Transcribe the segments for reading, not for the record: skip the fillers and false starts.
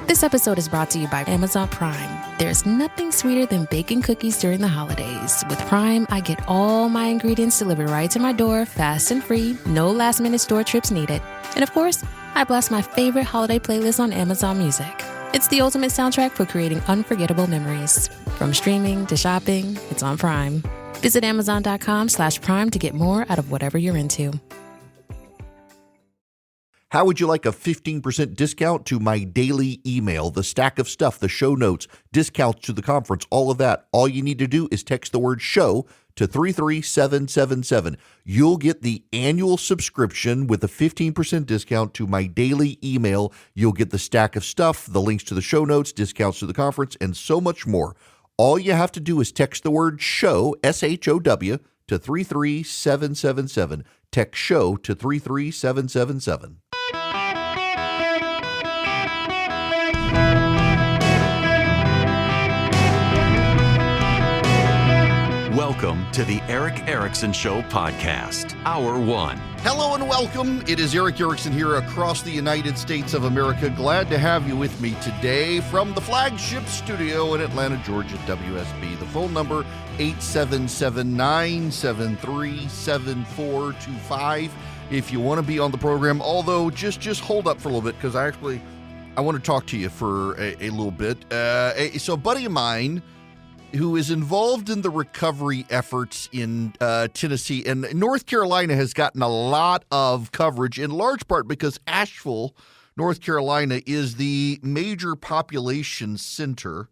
This episode is brought to you by Amazon Prime. There's nothing sweeter than baking cookies during the holidays. With Prime, I get all my ingredients delivered right to my door, fast and free, no last-minute store trips needed. And of course, I blast my favorite holiday playlist on Amazon Music. It's the ultimate soundtrack for creating unforgettable memories. From streaming to shopping, it's on Prime. Visit Amazon.com/Prime to get more out of whatever you're into. How would you like a 15% discount to my daily email, the stack of stuff, the show notes, discounts to the conference, all of that? All you need to do is text the word show to 33777. You'll get the annual subscription with a 15% discount to my daily email. You'll get the stack of stuff, the links to the show notes, discounts to the conference, and so much more. All you have to do is text the word show, SHOW, to 33777. Text show to 33777. Welcome to the Eric Erickson Show podcast, Hour 1. Hello and welcome. It is Eric Erickson here across the United States of America. Glad to have you with me today from the flagship studio in Atlanta, Georgia, WSB. The phone number, 877-973-7425. If you want to be on the program, although just hold up for a little bit because I want to talk to you for a little bit. So a buddy of mine who is involved in the recovery efforts in Tennessee, and North Carolina has gotten a lot of coverage, in large part because Asheville, North Carolina, is the major population center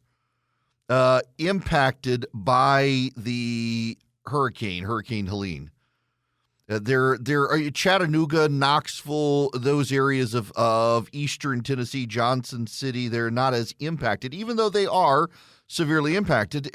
impacted by the Hurricane Helene. There are Chattanooga, Knoxville, those areas of eastern Tennessee, Johnson City, they're not as impacted, even though they are severely impacted.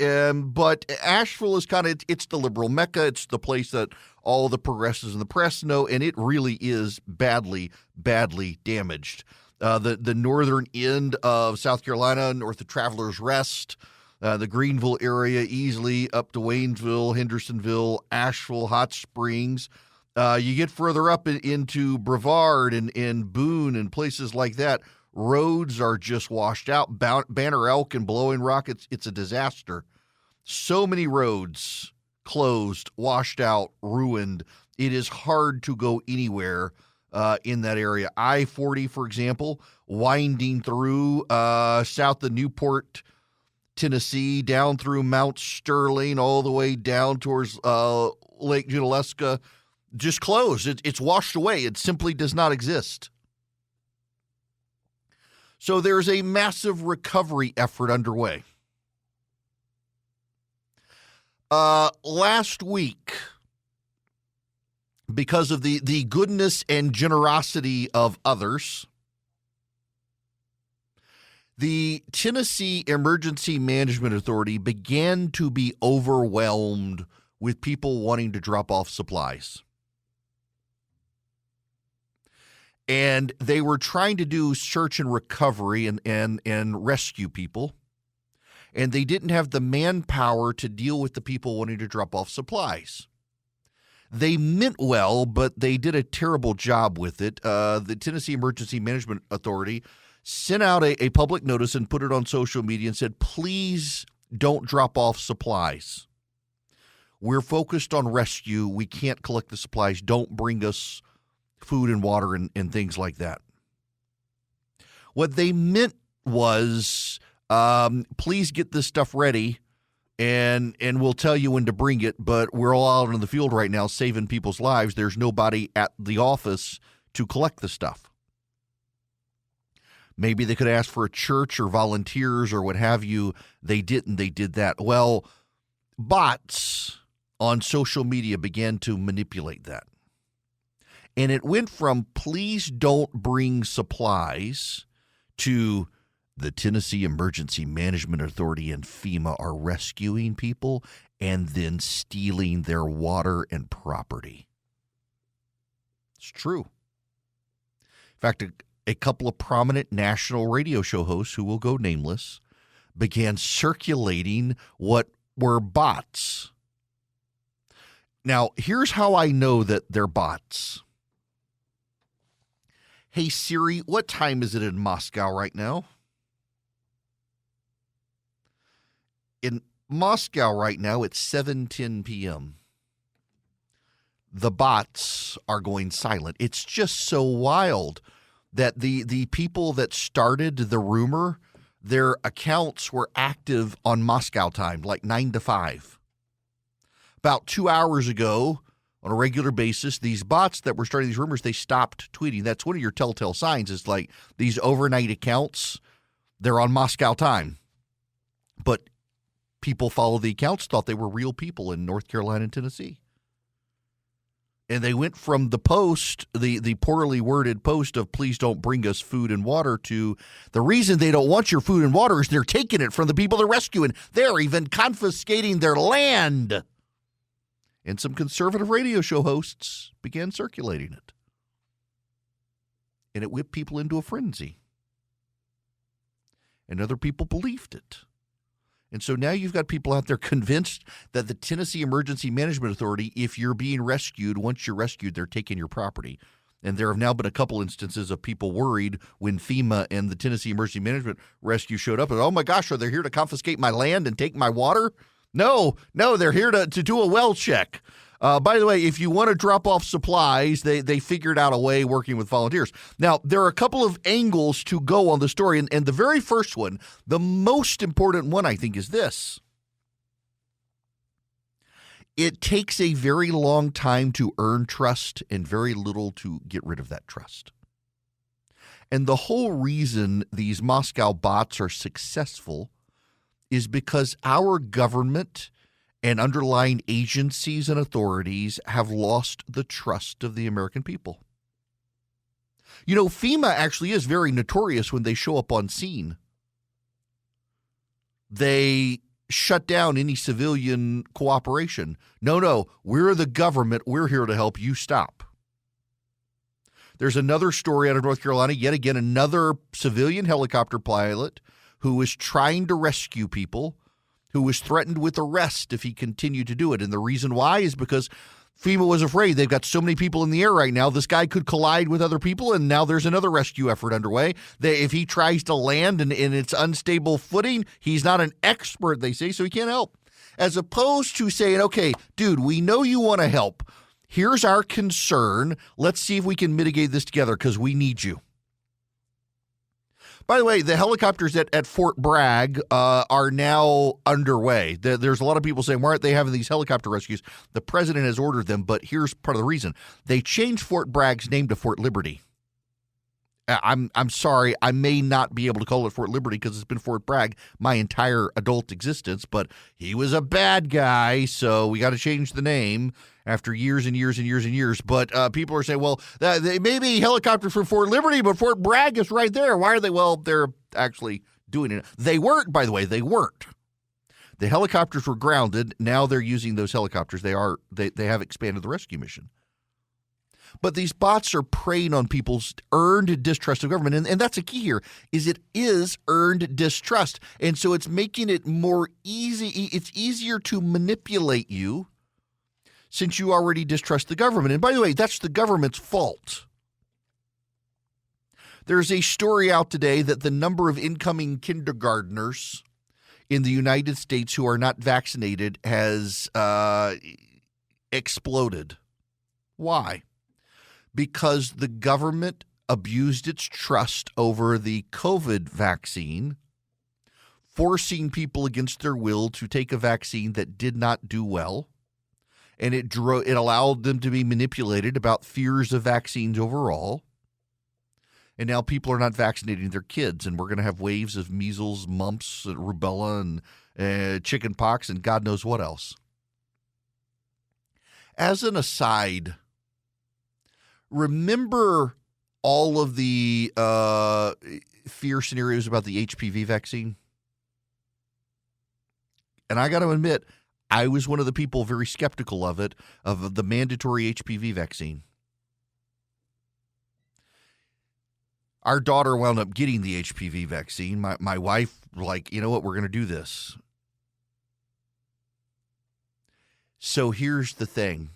But Asheville is it's the liberal mecca. It's the place that all the progressives in the press know, and it really is badly damaged. The northern end of South Carolina, north of Travelers Rest, the Greenville area, easily up to Waynesville, Hendersonville, Asheville, Hot Springs. You get further up into Brevard and Boone and places like that. Roads are just washed out. Banner Elk and Blowing Rock, it's a disaster. So many roads closed, washed out, ruined. It is hard to go anywhere in that area. I-40, for example, winding through south of Newport, Tennessee, down through Mount Sterling, all the way down towards Lake Junaluska, just closed. It's washed away. It simply does not exist. So there's a massive recovery effort underway. Last week, because of the goodness and generosity of others, the Tennessee Emergency Management Authority began to be overwhelmed with people wanting to drop off supplies. And they were trying to do search and recovery and rescue people. And they didn't have the manpower to deal with the people wanting to drop off supplies. They meant well, but they did a terrible job with it. The Tennessee Emergency Management Authority sent out a public notice and put it on social media and said, please don't drop off supplies. We're focused on rescue. We can't collect the supplies. Don't bring us food and water and things like that. What they meant was, please get this stuff ready and we'll tell you when to bring it, but we're all out in the field right now saving people's lives. There's nobody at the office to collect the stuff. Maybe they could ask for a church or volunteers or what have you. They didn't. They did that. Well, bots on social media began to manipulate that. And it went from please don't bring supplies to the Tennessee Emergency Management Authority and FEMA are rescuing people and then stealing their water and property. It's true. In fact, a couple of prominent national radio show hosts who will go nameless began circulating what were bots. Now, here's how I know that they're bots. Hey, Siri, what time is it in Moscow right now? In Moscow right now, it's 7:10 p.m. The bots are going silent. It's just so wild that the people that started the rumor, their accounts were active on Moscow time, like 9 to 5. About 2 hours ago, on a regular basis, these bots that were starting these rumors, they stopped tweeting. That's one of your telltale signs, is like these overnight accounts, they're on Moscow time. But people follow the accounts, thought they were real people in North Carolina and Tennessee. And they went from the post, the poorly worded post of please don't bring us food and water, to the reason they don't want your food and water is they're taking it from the people they're rescuing. They're even confiscating their land. And some conservative radio show hosts began circulating it. And it whipped people into a frenzy. And other people believed it. And so now you've got people out there convinced that the Tennessee Emergency Management Authority, if you're being rescued, once you're rescued, they're taking your property. And there have now been a couple instances of people worried when FEMA and the Tennessee Emergency Management Rescue showed up. And, oh, my gosh, are they here to confiscate my land and take my water? No, they're here to do a well check. By the way, if you want to drop off supplies, they figured out a way working with volunteers. Now, there are a couple of angles to go on the story, and the very first one, the most important one, I think, is this. It takes a very long time to earn trust and very little to get rid of that trust. And the whole reason these Moscow bots are successful is because our government and underlying agencies and authorities have lost the trust of the American people. You know, FEMA actually is very notorious when they show up on scene. They shut down any civilian cooperation. No, we're the government. We're here to help you stop. There's another story out of North Carolina, yet again, another civilian helicopter pilot who was trying to rescue people, who was threatened with arrest if he continued to do it. And the reason why is because FEMA was afraid. They've got so many people in the air right now. This guy could collide with other people, and now there's another rescue effort underway. If he tries to land in its unstable footing, he's not an expert, they say, so he can't help. As opposed to saying, okay, dude, we know you want to help. Here's our concern. Let's see if we can mitigate this together because we need you. By the way, the helicopters at Fort Bragg are now underway. There's a lot of people saying, why aren't they having these helicopter rescues? The president has ordered them, but here's part of the reason. They changed Fort Bragg's name to Fort Liberty. I'm sorry, I may not be able to call it Fort Liberty because it's been Fort Bragg my entire adult existence, but he was a bad guy, so we got to change the name after years and years and years and years. But people are saying, well, they may be helicopters from Fort Liberty, but Fort Bragg is right there. Why are they? Well, they're actually doing it. They weren't, by the way. They weren't. The helicopters were grounded. Now they're using those helicopters. They have expanded the rescue mission. But these bots are preying on people's earned distrust of government. And that's a key here, is it is earned distrust. And so it's making it more easy. It's easier to manipulate you since you already distrust the government. And by the way, that's the government's fault. There's a story out today that the number of incoming kindergartners in the United States who are not vaccinated has exploded. Why? Because the government abused its trust over the COVID vaccine, forcing people against their will to take a vaccine that did not do well. And it allowed them to be manipulated about fears of vaccines overall. And now people are not vaccinating their kids, and we're going to have waves of measles, mumps, rubella, and chicken pox, and God knows what else. As an aside, remember all of the fear scenarios about the HPV vaccine? And I got to admit, I was one of the people very skeptical of it, of the mandatory HPV vaccine. Our daughter wound up getting the HPV vaccine. My wife, like, you know what, we're going to do this. So here's the thing.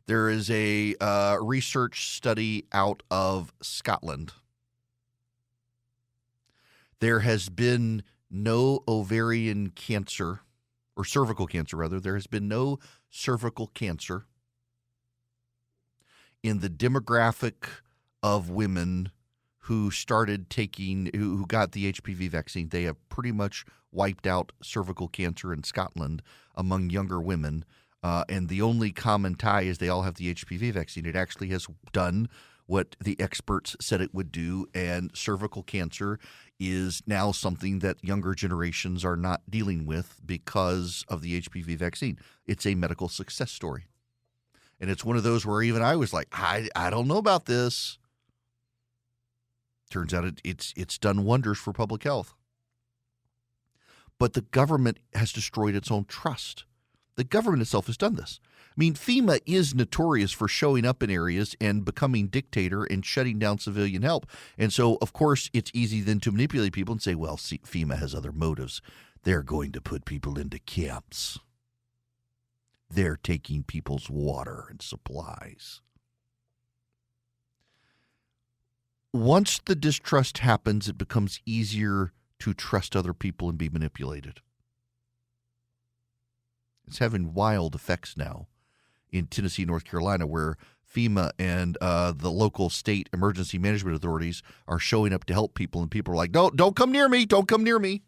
There is a research study out of Scotland. There has been no ovarian cancer, or cervical cancer rather. There has been no cervical cancer in the demographic of women who started taking, who got the HPV vaccine. They have pretty much wiped out cervical cancer in Scotland among younger women. And the only common tie is they all have the HPV vaccine. It actually has done what the experts said it would do, and cervical cancer is now something that younger generations are not dealing with because of the HPV vaccine. It's a medical success story. And it's one of those where even I was like, I don't know about this. Turns out it's done wonders for public health. But the government has destroyed its own trust. The government itself has done this. I mean, FEMA is notorious for showing up in areas and becoming dictator and shutting down civilian help. And so, of course, it's easy then to manipulate people and say, well, see, FEMA has other motives. They're going to put people into camps. They're taking people's water and supplies. Once the distrust happens, it becomes easier to trust other people and be manipulated. It's having wild effects now in Tennessee, North Carolina, where FEMA and the local state emergency management authorities are showing up to help people, and people are like, "No, don't come near me! Don't come near me!"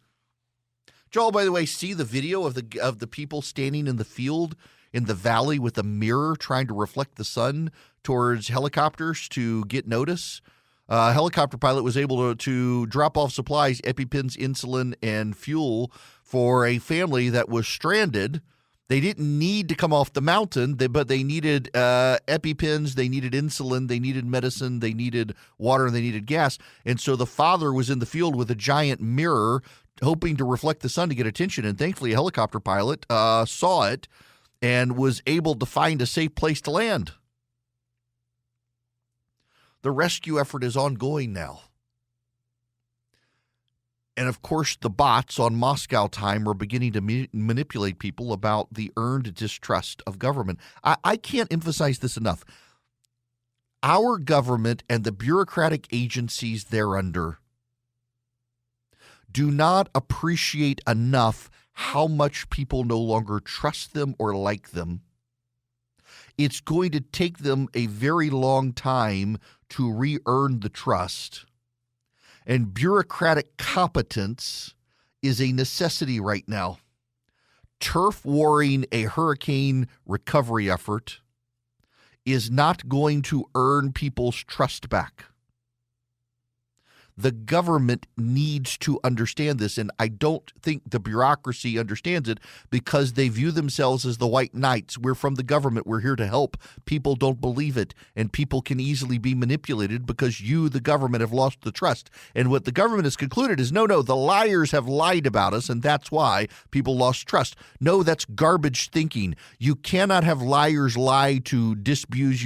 Joel, by the way, see the video of the people standing in the field in the valley with a mirror trying to reflect the sun towards helicopters to get notice. A helicopter pilot was able to drop off supplies, EpiPens, insulin, and fuel for a family that was stranded. They didn't need to come off the mountain, but they needed EpiPens, they needed insulin, they needed medicine, they needed water, and they needed gas. And so the father was in the field with a giant mirror hoping to reflect the sun to get attention. And thankfully, a helicopter pilot saw it and was able to find a safe place to land. The rescue effort is ongoing now. And of course, the bots on Moscow time are beginning to manipulate people about the earned distrust of government. I can't emphasize this enough. Our government and the bureaucratic agencies thereunder do not appreciate enough how much people no longer trust them or like them. It's going to take them a very long time to re-earn the trust. And bureaucratic competence is a necessity right now. Turf waring a hurricane recovery effort is not going to earn people's trust back. The government needs to understand this, and I don't think the bureaucracy understands it because they view themselves as the white knights. We're from the government. We're here to help. People don't believe it, and people can easily be manipulated because you, the government, have lost the trust. And what the government has concluded is, no, the liars have lied about us, and that's why people lost trust. No, that's garbage thinking. You cannot have liars lie to disabuse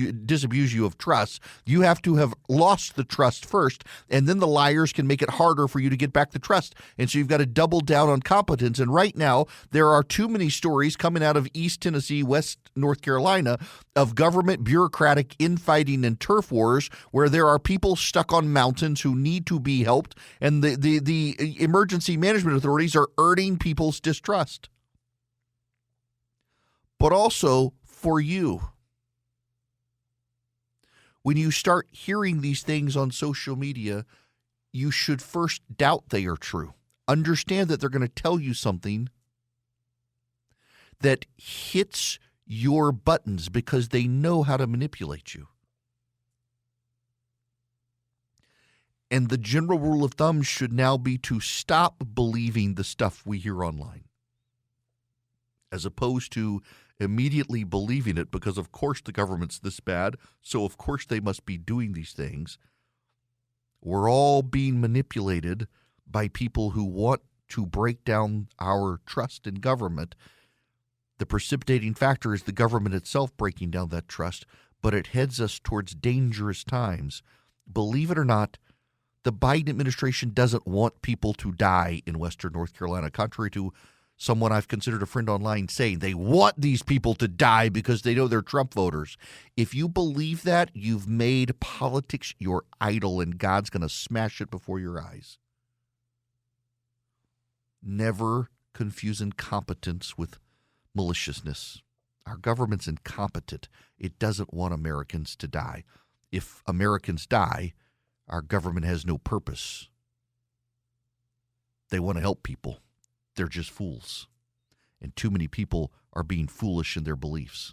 you of trust. You have to have lost the trust first, and then the liars can make it harder for you to get back the trust. And so you've got to double down on competence. And right now, there are too many stories coming out of East Tennessee, West North Carolina, of government bureaucratic infighting and turf wars where there are people stuck on mountains who need to be helped. And the emergency management authorities are earning people's distrust. But also for you. When you start hearing these things on social media, you should first doubt they are true. Understand that they're going to tell you something that hits your buttons because they know how to manipulate you. And the general rule of thumb should now be to stop believing the stuff we hear online, as opposed to immediately believing it because, of course, the government's this bad, so of course they must be doing these things. We're all being manipulated by people who want to break down our trust in government. The precipitating factor is the government itself breaking down that trust, but it heads us towards dangerous times. Believe it or not, the Biden administration doesn't want people to die in Western North Carolina, contrary to someone I've considered a friend online saying they want these people to die because they know they're Trump voters. If you believe that, you've made politics your idol, and God's going to smash it before your eyes. Never confuse incompetence with maliciousness. Our government's incompetent. It doesn't want Americans to die. If Americans die, our government has no purpose. They want to help people. They're just fools. And too many people are being foolish in their beliefs.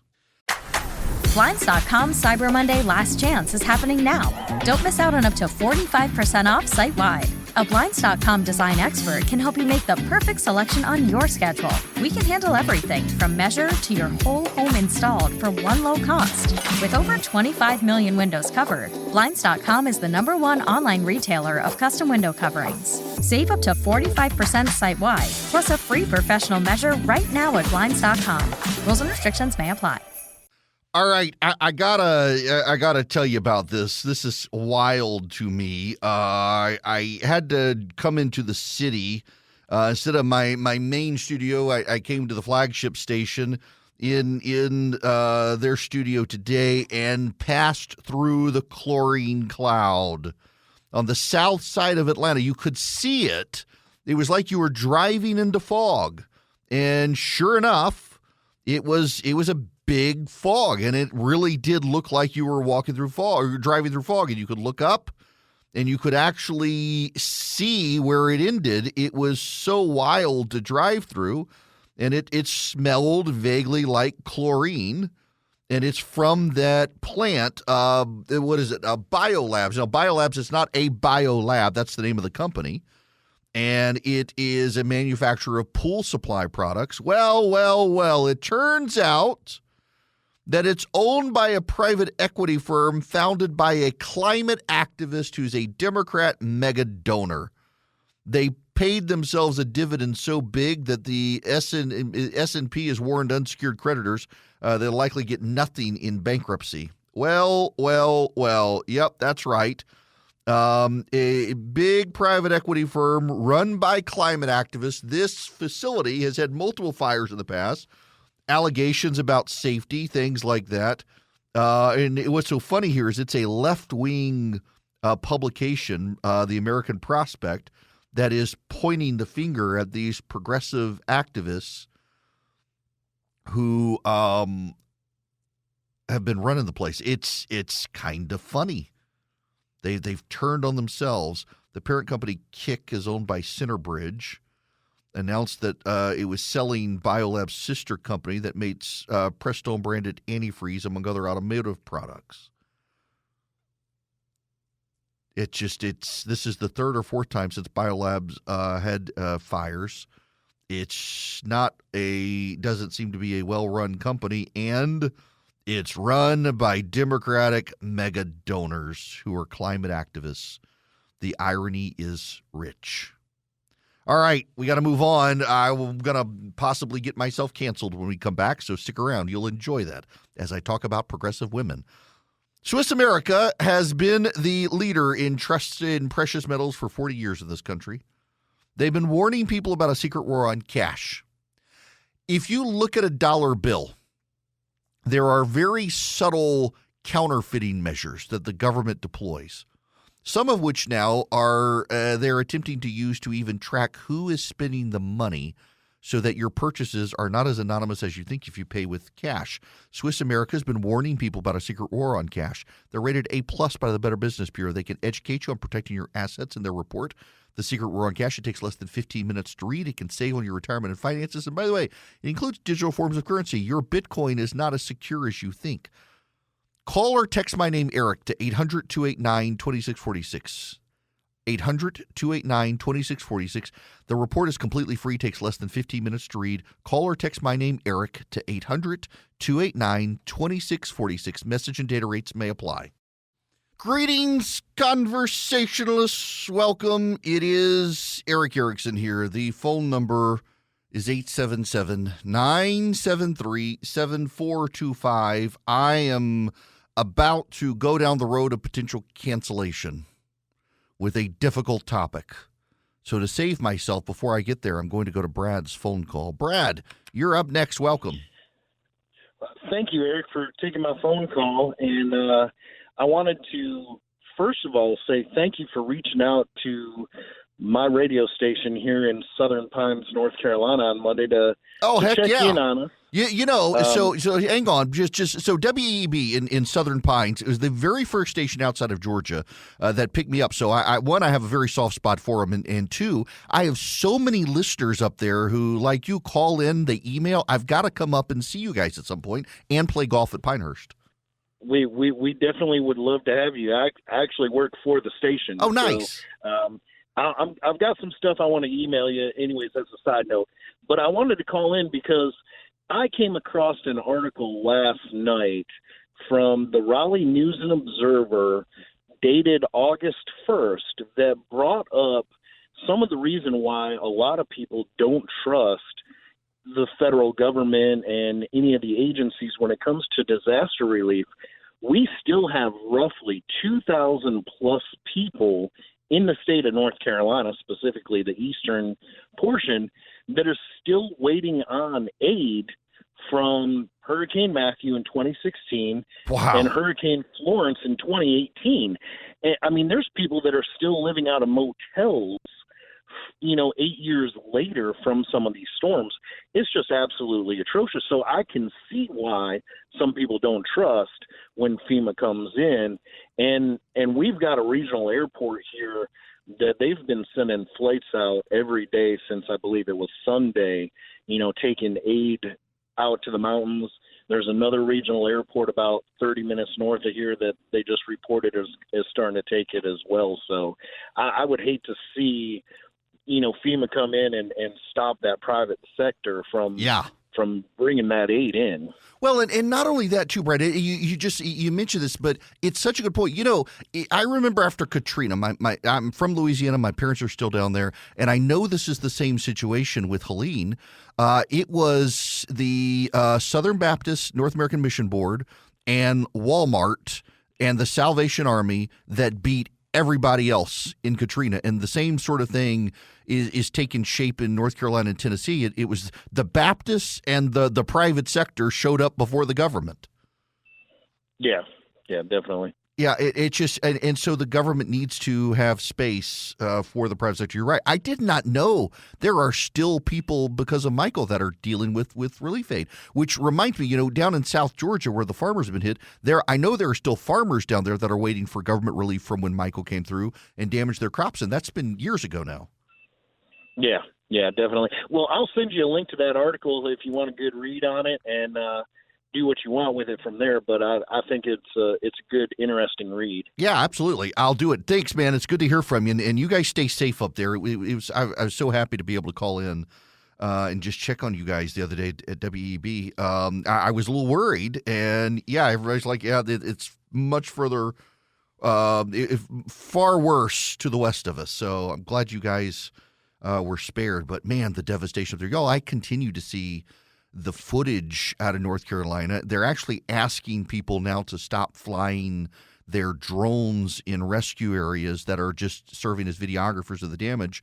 Blinds.com Cyber Monday Last Chance is happening now. Don't miss out on up to 45% off site-wide. A Blinds.com design expert can help you make the perfect selection on your schedule. We can handle everything from measure to your whole home installed for one low cost. With over 25 million windows covered, Blinds.com is the #1 online retailer of custom window coverings. Save up to 45% site-wide, plus a free professional measure right now at Blinds.com. Rules and restrictions may apply. All right, I gotta tell you about this. This is wild to me. I had to come into the city instead of my main studio. I came to the flagship station in their studio today and passed through the chlorine cloud on the south side of Atlanta. You could see it. It was like you were driving into fog, and sure enough, it was a big fog, and it really did look like you were walking through fog or driving through fog, and you could look up and you could actually see where it ended. It was so wild to drive through, and it smelled vaguely like chlorine, and it's from that plant. What is it? Biolabs. Now, Biolabs is not a biolab. That's the name of the company. And it is a manufacturer of pool supply products. Well, it turns out that it's owned by a private equity firm founded by a climate activist who's a Democrat mega donor. They paid themselves a dividend so big that the S&P has warned unsecured creditors they'll likely get nothing in bankruptcy. Well, yep, that's right. A big private equity firm run by climate activists. This facility has had multiple fires in the past. Allegations about safety, things like that. And what's so funny here is it's a left-wing publication, the American Prospect, that is pointing the finger at these progressive activists who have been running the place. It's kind of funny. They've turned on themselves. The parent company, Kick, is owned by Centerbridge, announced that it was selling Biolab's sister company that makes Prestone-branded antifreeze, among other automotive products. This is the third or fourth time since Biolabs had fires. It's doesn't seem to be a well-run company, and it's run by Democratic mega donors who are climate activists. The irony is rich. All right, we got to move on. I'm going to possibly get myself canceled when we come back, so stick around. You'll enjoy that as I talk about progressive women. Swiss America has been the leader in trusted precious metals for 40 years in this country. They've been warning people about a secret war on cash. If you look at a dollar bill, there are very subtle counterfeiting measures that the government deploys, some of which now are they're attempting to use to even track who is spending the money so that your purchases are not as anonymous as you think if you pay with cash. Swiss America has been warning people about a secret war on cash. They're rated A+ by the Better Business Bureau. They can educate you on protecting your assets in their report, The Secret War on Cash. It takes less than 15 minutes to read. It can save on your retirement and finances. And by the way, it includes digital forms of currency. Your Bitcoin is not as secure as you think. Call or text my name, Eric, to 800-289-2646. 800-289-2646. The report is completely free, takes less than 15 minutes to read. Call or text my name, Eric, to 800-289-2646. Message and data rates may apply. Greetings, conversationalists. Welcome. It is Eric Erickson here. The phone number is 877-973-7425. I am about to go down the road of potential cancellation with a difficult topic. So to save myself before I get there, I'm going to go to Brad's phone call. Brad, you're up next. Welcome. Thank you, Eric, for taking my phone call. And I wanted to, first of all, say thank you for reaching out to my radio station here in Southern Pines, North Carolina, on Monday to heck check yeah. in on us. So hang on, just so WEB in Southern Pines is the very first station outside of Georgia that picked me up. So I have a very soft spot for them, and two, I have so many listeners up there who, like you, call in, they email. I've got to come up and see you guys at some point and play golf at Pinehurst. We definitely would love to have you. I actually work for the station. Oh, nice. So, I've got some stuff I want to email you. Anyways, that's a side note. But I wanted to call in because I came across an article last night from the Raleigh News and Observer dated August 1st that brought up some of the reason why a lot of people don't trust the federal government and any of the agencies when it comes to disaster relief. We still have roughly 2,000 plus people in the state of North Carolina, specifically the eastern portion, that are still waiting on aid from Hurricane Matthew in 2016 and Hurricane Florence in 2018. And, I mean, there's people that are still living out of motels, 8 years later from some of these storms. It's just absolutely atrocious. So I can see why some people don't trust when FEMA comes in. And we've got a regional airport here that they've been sending flights out every day since I believe it was Sunday, taking aid out to the mountains. There's another regional airport about 30 minutes north of here that they just reported is starting to take it as well. So I would hate to see, FEMA come in and stop that private sector from bringing that aid in. Well, and not only that too, Brad. You mentioned this, but it's such a good point. I remember after Katrina, I'm from Louisiana. My parents are still down there, and I know this is the same situation with Helene. It was the Southern Baptist North American Mission Board and Walmart and the Salvation Army that beat everybody else in Katrina, and the same sort of thing is taking shape in North Carolina and Tennessee. It was the Baptists and the private sector showed up before the government. Yeah, definitely. Yeah, it just and so the government needs to have space for the private sector. You're right. I did not know there are still people because of Michael that are dealing with relief aid, which reminds me, down in South Georgia where the farmers have been hit, I know there are still farmers down there that are waiting for government relief from when Michael came through and damaged their crops, and that's been years ago now. Yeah, definitely. Well, I'll send you a link to that article if you want a good read on it, and do what you want with it from there. But I think it's a good, interesting read. Yeah, absolutely. I'll do it. Thanks, man. It's good to hear from you, and you guys stay safe up there. I was so happy to be able to call in and just check on you guys the other day at WEB. I was a little worried, and everybody's like, it's much further, far worse to the west of us. So I'm glad you guys were spared. But man, the devastation up there. I continue to see the footage out of North Carolina. They're actually asking people now to stop flying their drones in rescue areas that are just serving as videographers of the damage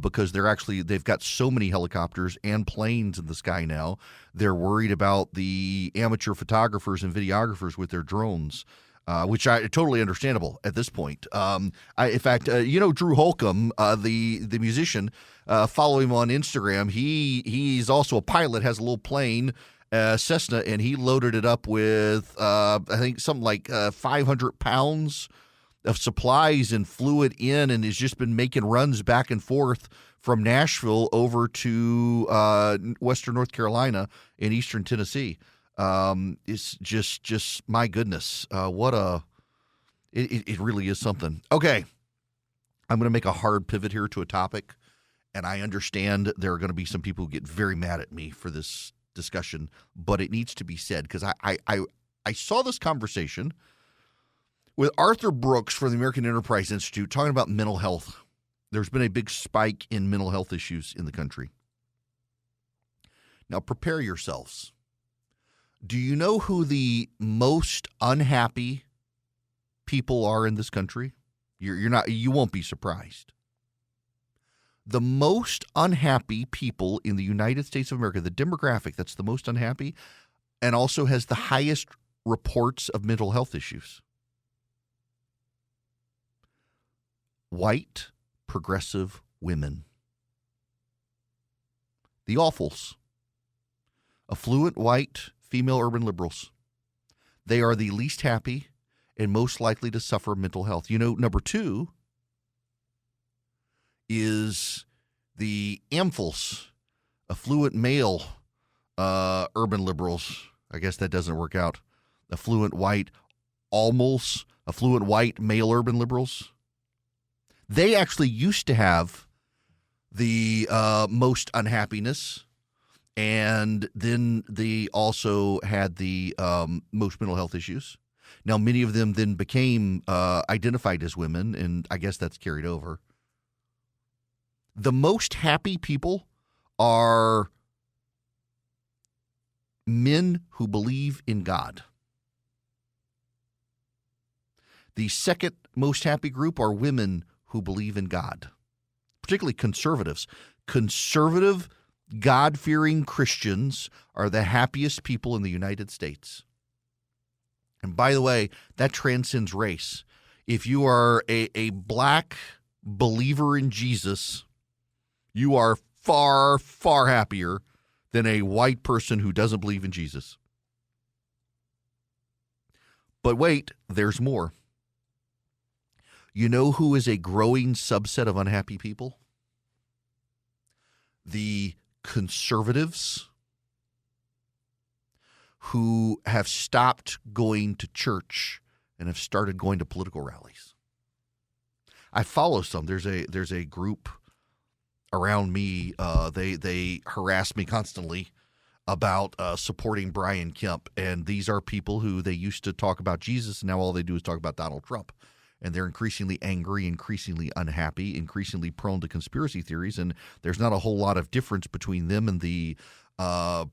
because they've got so many helicopters and planes in the sky now. They're worried about the amateur photographers and videographers with their drones. Which I totally understandable at this point. In fact, Drew Holcomb, the musician, follow him on Instagram. He's also a pilot, has a little plane, Cessna, and he loaded it up with I think something like 500 pounds of supplies and flew it in, and has just been making runs back and forth from Nashville over to western North Carolina and eastern Tennessee. It's just my goodness. It really is something. Okay. I'm going to make a hard pivot here to a topic, and I understand there are going to be some people who get very mad at me for this discussion, but it needs to be said because I saw this conversation with Arthur Brooks from the American Enterprise Institute talking about mental health. There's been a big spike in mental health issues in the country. Now prepare yourselves. Do you know who the most unhappy people are in this country? You won't be surprised. The most unhappy people in the United States of America, the demographic that's the most unhappy, and also has the highest reports of mental health issues. White, progressive, women. The awfuls. Affluent, white, female urban liberals. They are the least happy and most likely to suffer mental health. You know, number two is the amphils, affluent male urban liberals. I guess that doesn't work out. Affluent white almost, affluent white male urban liberals. They actually used to have the most unhappiness, and then they also had the most mental health issues. Now, many of them then became identified as women, and I guess that's carried over. The most happy people are men who believe in God. The second most happy group are women who believe in God, particularly conservatives. Conservative, God-fearing Christians are the happiest people in the United States. And by the way, that transcends race. If you are a black believer in Jesus, you are far, far happier than a white person who doesn't believe in Jesus. But wait, there's more. You know who is a growing subset of unhappy people? The conservatives who have stopped going to church and have started going to political rallies. I follow some. There's a group around me. They harass me constantly about supporting Brian Kemp, and these are people who they used to talk about Jesus, and now all they do is talk about Donald Trump. And they're increasingly angry, increasingly unhappy, increasingly prone to conspiracy theories, and there's not a whole lot of difference between them and the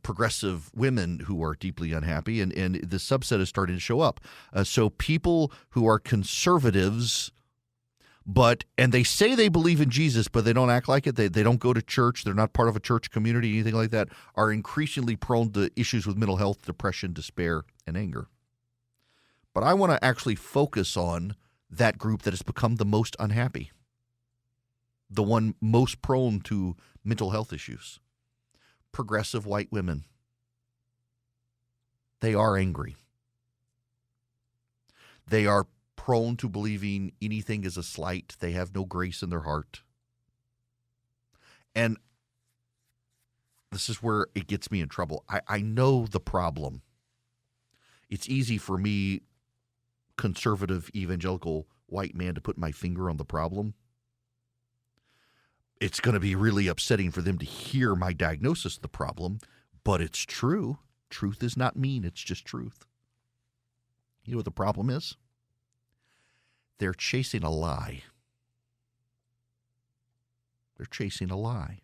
progressive women who are deeply unhappy, and the subset is starting to show up. So people who are conservatives, and they say they believe in Jesus, but they don't act like it. They don't go to church. They're not part of a church community, anything like that, are increasingly prone to issues with mental health, depression, despair, and anger. But I want to actually focus on that group that has become the most unhappy, the one most prone to mental health issues. Progressive white women. They are angry. They are prone to believing anything is a slight. They have no grace in their heart. And this is where it gets me in trouble. I know the problem. It's easy for me, conservative, evangelical white man, to put my finger on the problem. It's going to be really upsetting for them to hear my diagnosis of the problem, but it's true. Truth is not mean. It's just truth. You know what the problem is? They're chasing a lie. They're chasing a lie.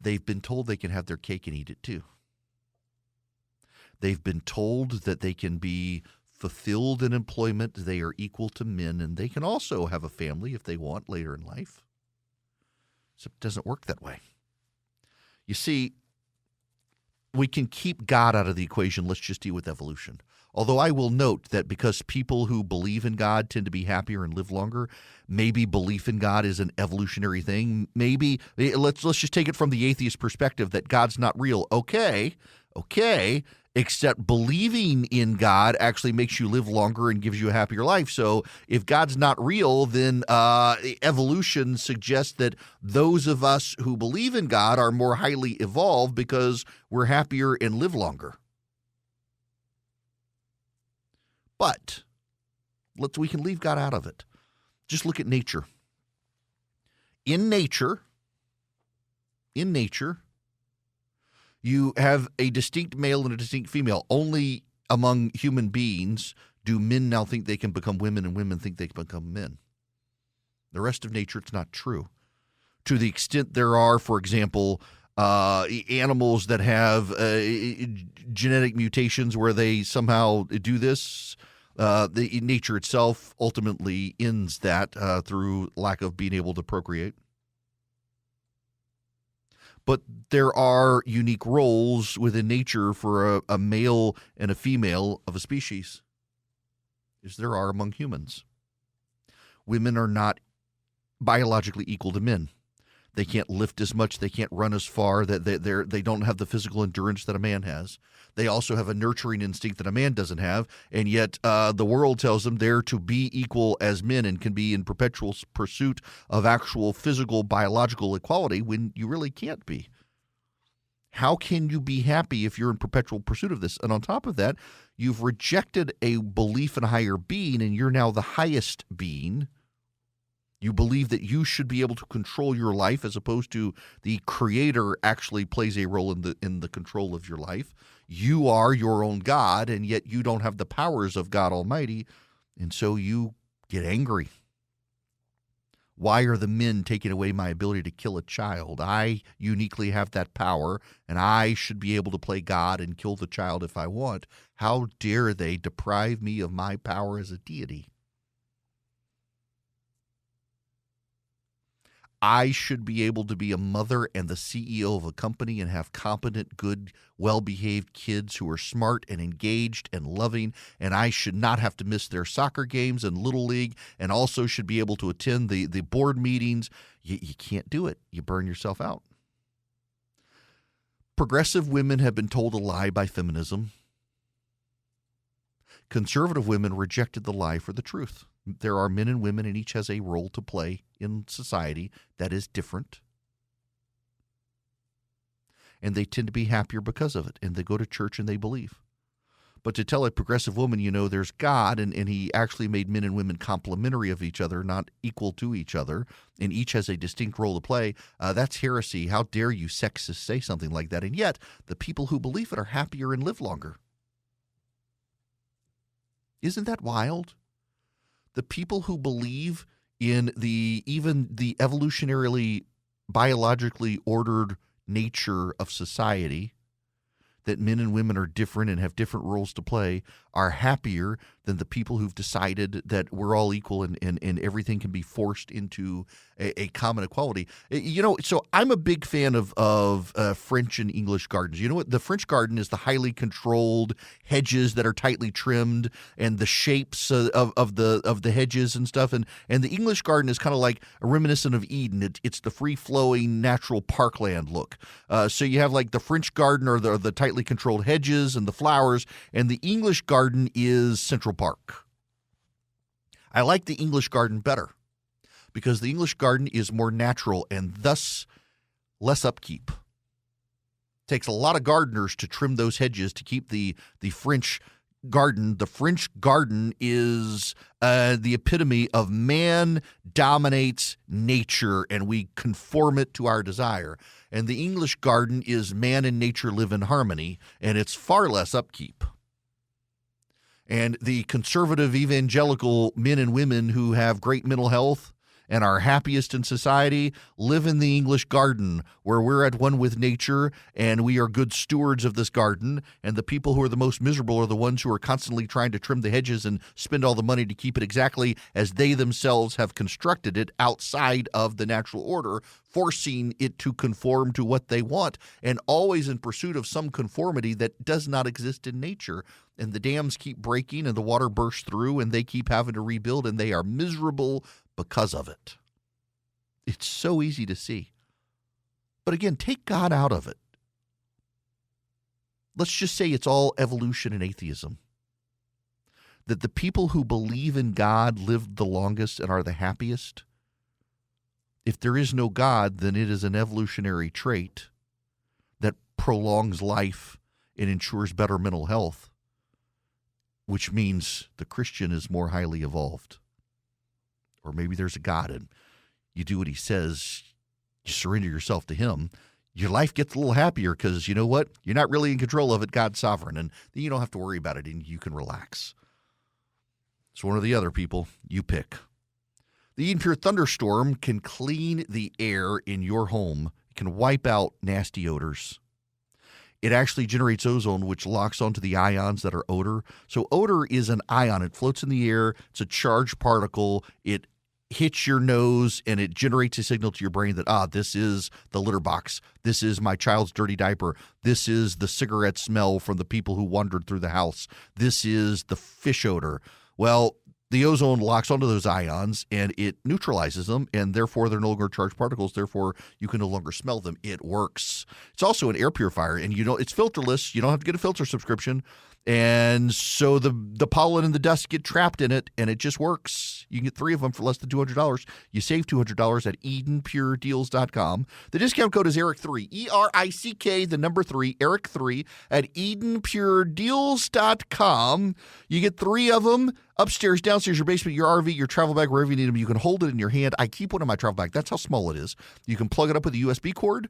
They've been told they can have their cake and eat it too. They've been told that they can be fulfilled in employment, they are equal to men, and they can also have a family if they want later in life. So it doesn't work that way. You see, we can keep God out of the equation. Let's just deal with evolution. Although I will note that because people who believe in God tend to be happier and live longer, maybe belief in God is an evolutionary thing. Maybe let's just take it from the atheist perspective that God's not real. Okay, except believing in God actually makes you live longer and gives you a happier life. So if God's not real, then evolution suggests that those of us who believe in God are more highly evolved because we're happier and live longer. But we can leave God out of it. Just look at nature. In nature, you have a distinct male and a distinct female. Only among human beings do men now think they can become women and women think they can become men. The rest of nature, it's not true. To the extent there are, for example, animals that have genetic mutations where they somehow do this, the nature itself ultimately ends that through lack of being able to procreate. But there are unique roles within nature for a male and a female of a species, as there are among humans. Women are not biologically equal to men. They can't lift as much. They can't run as far. They don't have the physical endurance that a man has. They also have a nurturing instinct that a man doesn't have, and yet the world tells them they're to be equal as men and can be in perpetual pursuit of actual physical, biological equality when you really can't be. How can you be happy if you're in perpetual pursuit of this? And on top of that, you've rejected a belief in a higher being, and you're now the highest being. You believe that you should be able to control your life as opposed to the Creator actually plays a role in the control of your life. You are your own God, and yet you don't have the powers of God Almighty, and so you get angry. Why are the men taking away my ability to kill a child? I uniquely have that power, and I should be able to play God and kill the child if I want. How dare they deprive me of my power as a deity? I should be able to be a mother and the CEO of a company and have competent, good, well-behaved kids who are smart and engaged and loving, and I should not have to miss their soccer games and Little League, and also should be able to attend the board meetings. You can't do it. You burn yourself out. Progressive women have been told a lie by feminism. Conservative women rejected the lie for the truth. There are men and women, and each has a role to play in society that is different. And they tend to be happier because of it, and they go to church and they believe. But to tell a progressive woman, there's God, and he actually made men and women complementary of each other, not equal to each other, and each has a distinct role to play, that's heresy. How dare you sexists say something like that? And yet, the people who believe it are happier and live longer. Isn't that wild? The people who believe in even the evolutionarily, biologically ordered nature of society, that men and women are different and have different roles to play, are happier than the people who've decided that we're all equal and everything can be forced into a common equality. So I'm a big fan of French and English gardens. You know what? The French garden is the highly controlled hedges that are tightly trimmed and the shapes of the hedges and stuff. And the English garden is kind of like a reminiscent of Eden. It's the free-flowing natural parkland look. So you have like the French garden or the tightly controlled hedges and the flowers, and the English garden is Central Park. I like the English garden better because the English garden is more natural and thus less upkeep. Takes a lot of gardeners to trim those hedges to keep the French garden. The French garden is the epitome of man dominates nature and we conform it to our desire. And the English garden is man and nature live in harmony, and it's far less upkeep. And the conservative evangelical men and women who have great mental health and are happiest in society live in the English garden, where we're at one with nature and we are good stewards of this garden. And the people who are the most miserable are the ones who are constantly trying to trim the hedges and spend all the money to keep it exactly as they themselves have constructed it outside of the natural order, forcing it to conform to what they want, and always in pursuit of some conformity that does not exist in nature. And the dams keep breaking and the water bursts through and they keep having to rebuild, and they are miserable because of it. It's so easy to see. But again, take God out of it. Let's just say it's all evolution and atheism. That the people who believe in God live the longest and are the happiest. If there is no God, then it is an evolutionary trait that prolongs life and ensures better mental health, which means the Christian is more highly evolved. Or maybe there's a God and you do what he says, you surrender yourself to him, your life gets a little happier because you know what? You're not really in control of it. God's sovereign, and then you don't have to worry about it and you can relax. It's one or the other, people. You pick. The Eden Pure Thunderstorm can clean the air in your home. It can wipe out nasty odors. It actually generates ozone, which locks onto the ions that are odor. So odor is an ion. It floats in the air. It's a charged particle. It hits your nose, and it generates a signal to your brain that, this is the litter box. This is my child's dirty diaper. This is the cigarette smell from the people who wandered through the house. This is the fish odor. Well, The ozone locks onto those ions and it neutralizes them, and therefore they're no longer charged particles. Therefore, you can no longer smell them. It works. It's also an air purifier, and it's filterless. You don't have to get a filter subscription. And so the pollen and the dust get trapped in it, and it just works. You can get 3 of them for less than $200. You save $200 at EdenPureDeals.com. The discount code is ERIC3, E-R-I-C-K, the number 3, ERIC3 at EdenPureDeals.com. You get 3 of them upstairs, downstairs, your basement, your RV, your travel bag, wherever you need them. You can hold it in your hand. I keep one in my travel bag. That's how small it is. You can plug it up with a USB cord,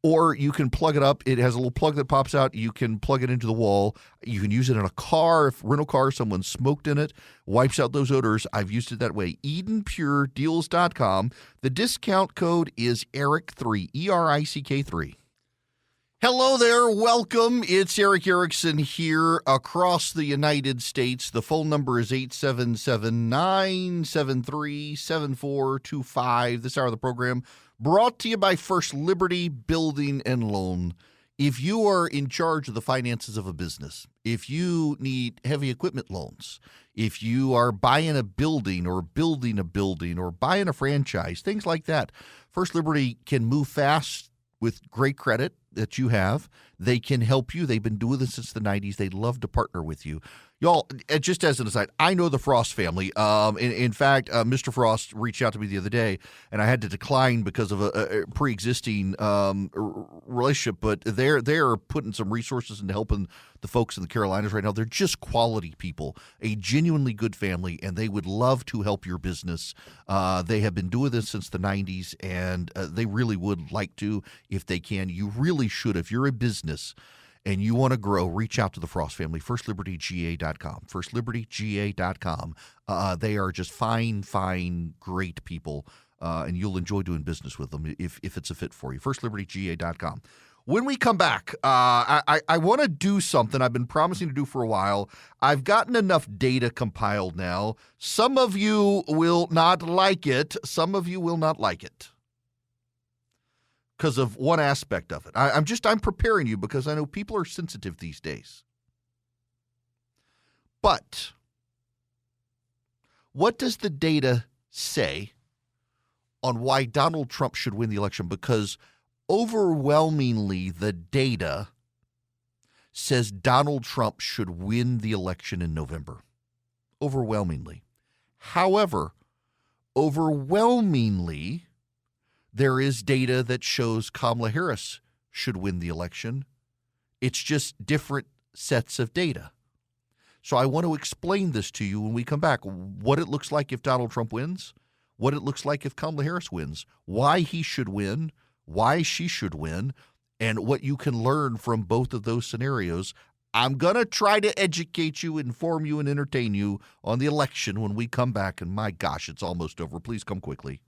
or you can plug it up. It has a little plug that pops out. You can plug it into the wall. You can use it in a car. If rental car, someone smoked in it, wipes out those odors. I've used it that way. EdenPureDeals.com. The discount code is ERIC3, E-R-I-C-K-3. Hello there. Welcome. It's Eric Erickson here across the United States. The phone number is 877-973-7425. This hour of the program brought to you by First Liberty Building and Loan. If you are in charge of the finances of a business, if you need heavy equipment loans, if you are buying a building or building a building or buying a franchise, things like that, First Liberty can move fast with great credit that you have. They can help you. They've been doing this since the 90s. They'd love to partner with you. Y'all, just as an aside, I know the Frost family. In fact, Mr. Frost reached out to me the other day, and I had to decline because of a pre-existing relationship. But they're putting some resources into helping the folks in the Carolinas right now. They're just quality people, a genuinely good family, and they would love to help your business. They have been doing this since the 90s, and they really would like to if they can. You really should. If you're a business and you want to grow, reach out to the Frost family, FirstLibertyGA.com, FirstLibertyGA.com. They are just fine, great people, and you'll enjoy doing business with them if it's a fit for you. FirstLibertyGA.com. When we come back, I want to do something I've been promising to do for a while. I've gotten enough data compiled now. Some of you will not like it. Some of you will not like it because of one aspect of it. I'm preparing you because I know people are sensitive these days. But what does the data say on why Donald Trump should win the election? Because overwhelmingly, the data says Donald Trump should win the election in November. Overwhelmingly. However, overwhelmingly, there is data that shows Kamala Harris should win the election. It's just different sets of data. So I want to explain this to you when we come back. What it looks like if Donald Trump wins, what it looks like if Kamala Harris wins, why he should win, why she should win, and what you can learn from both of those scenarios. I'm going to try to educate you, inform you, and entertain you on the election when we come back. And my gosh, it's almost over. Please come quickly.